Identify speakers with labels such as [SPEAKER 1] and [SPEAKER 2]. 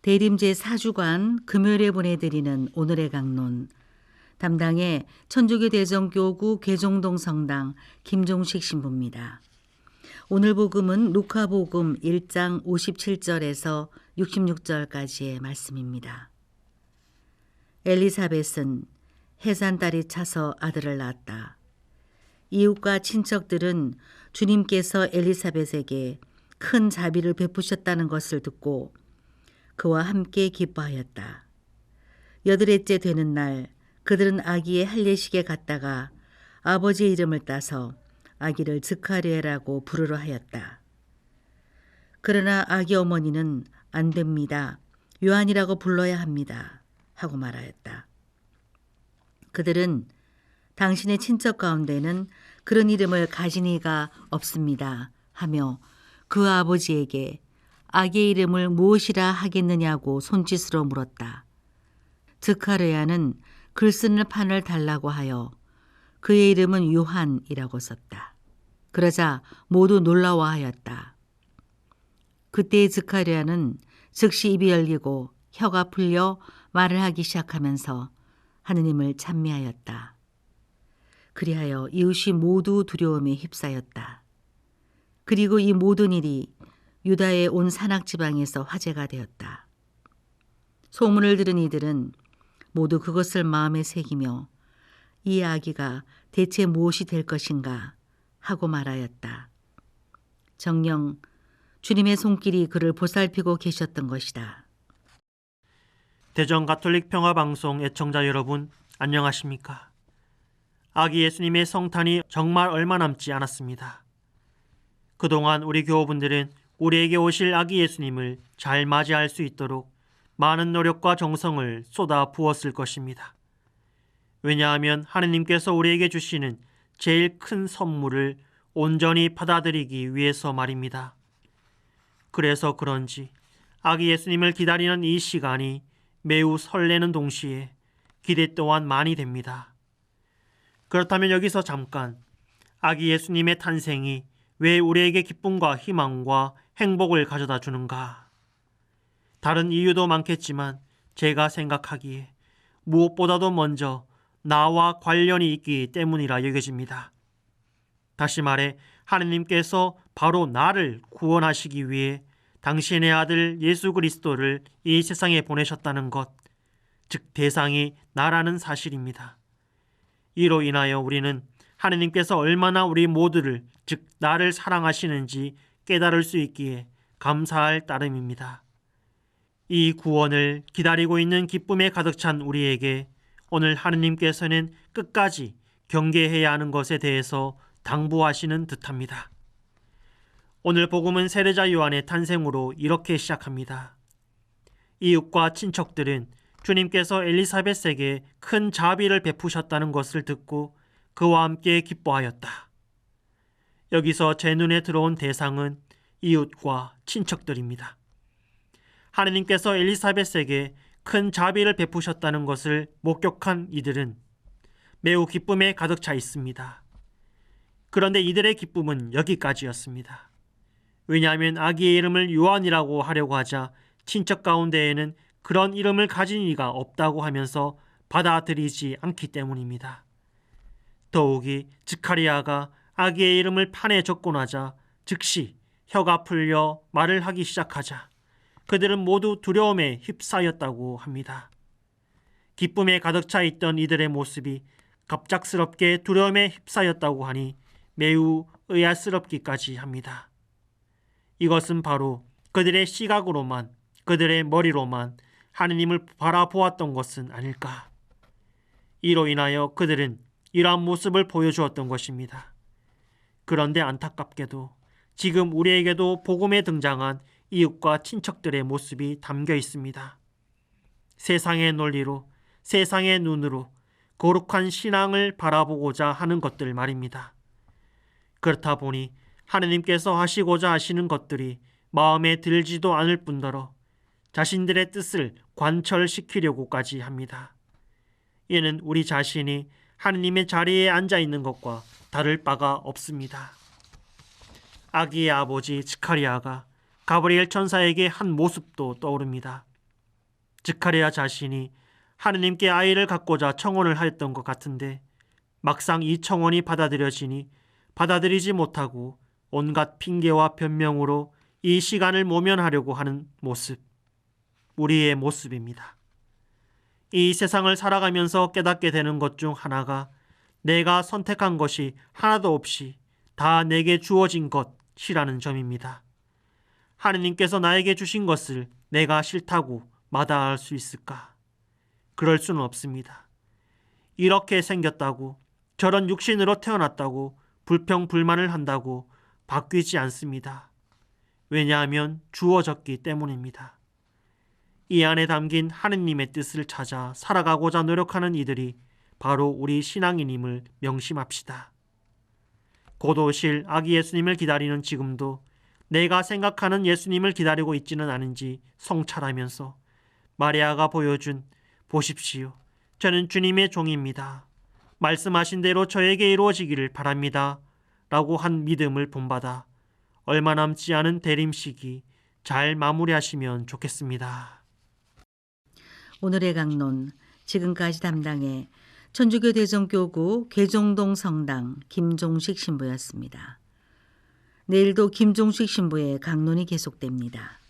[SPEAKER 1] 대림제 4주간 금요일에 보내드리는 오늘의 강론. 담당의 천주교 대정교구 괴종동 성당 김종식 신부입니다. 오늘 복음은 루카복음 1장 57절에서 66절까지의 말씀입니다. 엘리사벳은 해산달이 차서 아들을 낳았다. 이웃과 친척들은 주님께서 엘리사벳에게 큰 자비를 베푸셨다는 것을 듣고 그와 함께 기뻐하였다. 8회째 되는 날 그들은 아기의 할례식에 갔다가 아버지의 이름을 따서 아기를 스가랴라고 부르려 하였다. 그러나 아기 어머니는 안 됩니다. 요한이라고 불러야 합니다. 하고 말하였다. 그들은 당신의 친척 가운데는 그런 이름을 가진 이가 없습니다. 하며 그 아버지에게 아기의 이름을 무엇이라 하겠느냐고 손짓으로 물었다. 스가랴는 글 쓰는 판을 달라고 하여 그의 이름은 요한이라고 썼다. 그러자 모두 놀라워하였다. 그때 스가랴는 즉시 입이 열리고 혀가 풀려 말을 하기 시작하면서 하느님을 찬미하였다. 그리하여 이웃이 모두 두려움에 휩싸였다. 그리고 이 모든 일이 유다의 온 산악지방에서 화제가 되었다. 소문을 들은 이들은 모두 그것을 마음에 새기며 이 아기가 대체 무엇이 될 것인가 하고 말하였다. 정녕 주님의 손길이 그를 보살피고 계셨던 것이다.
[SPEAKER 2] 대전 가톨릭 평화방송 애청자 여러분, 안녕하십니까? 아기 예수님의 성탄이 정말 얼마 남지 않았습니다. 그동안 우리 교우분들은 우리에게 오실 아기 예수님을 잘 맞이할 수 있도록 많은 노력과 정성을 쏟아 부었을 것입니다. 왜냐하면 하느님께서 우리에게 주시는 제일 큰 선물을 온전히 받아들이기 위해서 말입니다. 그래서 그런지 아기 예수님을 기다리는 이 시간이 매우 설레는 동시에 기대 또한 많이 됩니다. 그렇다면 여기서 잠깐 아기 예수님의 탄생이 왜 우리에게 기쁨과 희망과 행복을 가져다 주는가? 다른 이유도 많겠지만 제가 생각하기에 무엇보다도 먼저 나와 관련이 있기 때문이라 여겨집니다. 다시 말해 하느님께서 바로 나를 구원하시기 위해 당신의 아들 예수 그리스도를 이 세상에 보내셨다는 것, 즉 대상이 나라는 사실입니다. 이로 인하여 우리는 하느님께서 얼마나 우리 모두를, 즉 나를 사랑하시는지 깨달을 수 있기에 감사할 따름입니다. 이 구원을 기다리고 있는 기쁨에 가득 찬 우리에게 오늘 하느님께서는 끝까지 경계해야 하는 것에 대해서 당부하시는 듯합니다. 오늘 복음은 세례자 요한의 탄생으로 이렇게 시작합니다. 이웃과 친척들은 주님께서 엘리사벳에게 큰 자비를 베푸셨다는 것을 듣고 그와 함께 기뻐하였다. 여기서 제 눈에 들어온 대상은 이웃과 친척들입니다. 하느님께서 엘리사벳에게 큰 자비를 베푸셨다는 것을 목격한 이들은 매우 기쁨에 가득 차 있습니다. 그런데 이들의 기쁨은 여기까지였습니다. 왜냐하면 아기의 이름을 요한이라고 하려고 하자 친척 가운데에는 그런 이름을 가진 이가 없다고 하면서 받아들이지 않기 때문입니다. 더욱이 스가랴가 아기의 이름을 판에 적고 나자 즉시 혀가 풀려 말을 하기 시작하자 그들은 모두 두려움에 휩싸였다고 합니다. 기쁨에 가득 차 있던 이들의 모습이 갑작스럽게 두려움에 휩싸였다고 하니 매우 의아스럽기까지 합니다. 이것은 바로 그들의 시각으로만, 그들의 머리로만 하느님을 바라보았던 것은 아닐까. 이로 인하여 그들은 이러한 모습을 보여주었던 것입니다. 그런데 안타깝게도 지금 우리에게도 복음에 등장한 이웃과 친척들의 모습이 담겨 있습니다. 세상의 논리로, 세상의 눈으로 거룩한 신앙을 바라보고자 하는 것들 말입니다. 그렇다 보니 하느님께서 하시고자 하시는 것들이 마음에 들지도 않을 뿐더러 자신들의 뜻을 관철시키려고까지 합니다. 이는 우리 자신이 하느님의 자리에 앉아 있는 것과 다를 바가 없습니다. 아기의 아버지 스가랴가 가브리엘 천사에게 한 모습도 떠오릅니다. 즉카레아 자신이 하느님께 아이를 갖고자 청혼을 하였던 것 같은데 막상 이 청혼이 받아들여지니 받아들이지 못하고 온갖 핑계와 변명으로 이 시간을 모면하려고 하는 모습, 우리의 모습입니다. 이 세상을 살아가면서 깨닫게 되는 것 중 하나가 내가 선택한 것이 하나도 없이 다 내게 주어진 것이라는 점입니다. 하느님께서 나에게 주신 것을 내가 싫다고 마다할 수 있을까? 그럴 수는 없습니다. 이렇게 생겼다고, 저런 육신으로 태어났다고 불평불만을 한다고 바뀌지 않습니다. 왜냐하면 주어졌기 때문입니다. 이 안에 담긴 하느님의 뜻을 찾아 살아가고자 노력하는 이들이 바로 우리 신앙인임을 명심합시다. 곧 오실 아기 예수님을 기다리는 지금도 내가 생각하는 예수님을 기다리고 있지는 않은지 성찰하면서 마리아가 보여준 보십시오. 저는 주님의 종입니다. 말씀하신 대로 저에게 이루어지기를 바랍니다. 라고 한 믿음을 본받아 얼마 남지 않은 대림식이 잘 마무리하시면 좋겠습니다.
[SPEAKER 1] 오늘의 강론, 지금까지 담당해 천주교 대전교구 괴종동 성당 김종식 신부였습니다. 내일도 김종식 신부의 강론이 계속됩니다.